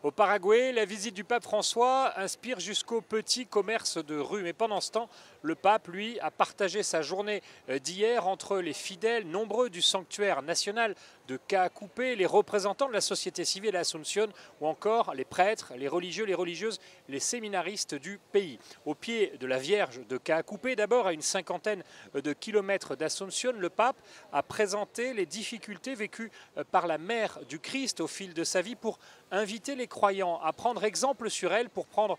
Au Paraguay, la visite du pape François inspire jusqu'au petit commerce de rue. Mais pendant ce temps, le pape, lui, a partagé sa journée d'hier entre les fidèles nombreux du sanctuaire national de Caacupé, les représentants de la société civile à Asunción ou encore les prêtres, les religieux, les religieuses, les séminaristes du pays. Au pied de la Vierge de Caacupé, d'abord à une cinquantaine de kilomètres d'Asunción, le pape a présenté les difficultés vécues par la mère du Christ au fil de sa vie pour inviter les croyants à prendre exemple sur elle, pour prendre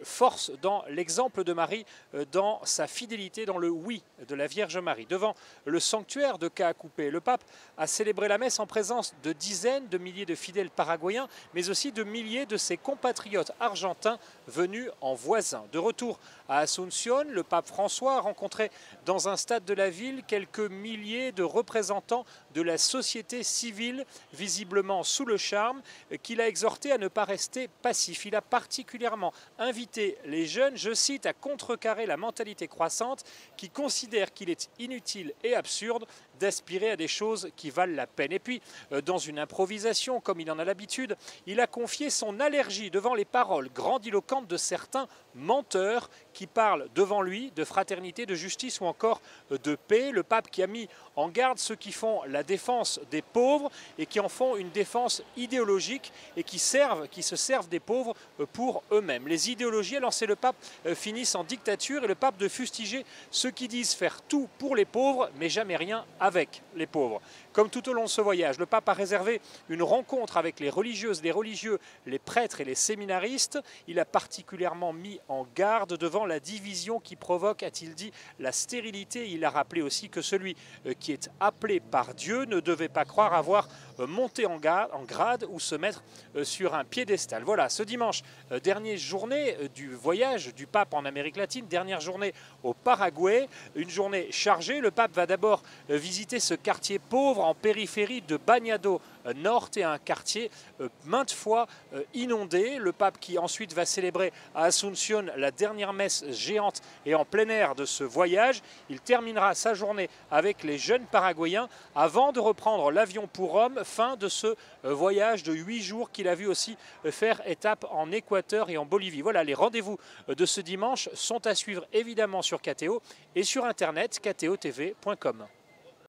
force dans l'exemple de Marie, dans sa fidélité, dans le oui de la Vierge Marie. Devant le sanctuaire de Caacupé, le pape a célébré la messe en présence de dizaines de milliers de fidèles paraguayens, mais aussi de milliers de ses compatriotes argentins venus en voisin. De retour à Asunción, le pape François a rencontré dans un stade de la ville quelques milliers de représentants de la société civile, visiblement sous le charme, qu'il a exhorté à ne pas rester passif. Il a particulièrement invité les jeunes, je cite, à contrecarrer la mentalité croissante qui considère qu'il est inutile et absurde d'aspirer à des choses qui valent la peine. Et puis, dans une improvisation, comme il en a l'habitude, il a confié son allergie devant les paroles grandiloquentes de certains menteurs qui parlent devant lui de fraternité, de justice ou encore de paix. Le pape qui a mis en garde ceux qui font la défense des pauvres et qui en font une défense idéologique et qui se servent des pauvres pour eux-mêmes. Les idéologies, alors c'est le pape, finissent en dictature, et le pape de fustiger ceux qui disent faire tout pour les pauvres mais jamais rien avec les pauvres. Comme tout au long de ce voyage, le pape a réservé une rencontre avec les religieuses, les religieux, les prêtres et les séminaristes. Il a particulièrement mis en garde devant la division qui provoque, a-t-il dit, la stérilité. Il a rappelé aussi que celui qui est appelé par Dieu ne devait pas croire avoir monté en grade ou se mettre sur un piédestal. Voilà, ce dimanche, dernière journée du voyage du pape en Amérique latine, dernière journée au Paraguay, une journée chargée. Le pape va d'abord visiter ce quartier pauvre en périphérie de Bañado Norte, et un quartier maintes fois inondé. Le pape qui ensuite va célébrer à Asunción la dernière messe géante et en plein air de ce voyage. Il terminera sa journée avec les jeunes Paraguayens avant de reprendre l'avion pour Rome, fin de ce voyage de 8 jours qu'il a vu aussi faire étape en Équateur et en Bolivie. Voilà, les rendez-vous de ce dimanche sont à suivre évidemment sur KTO et sur internet ktotv.com.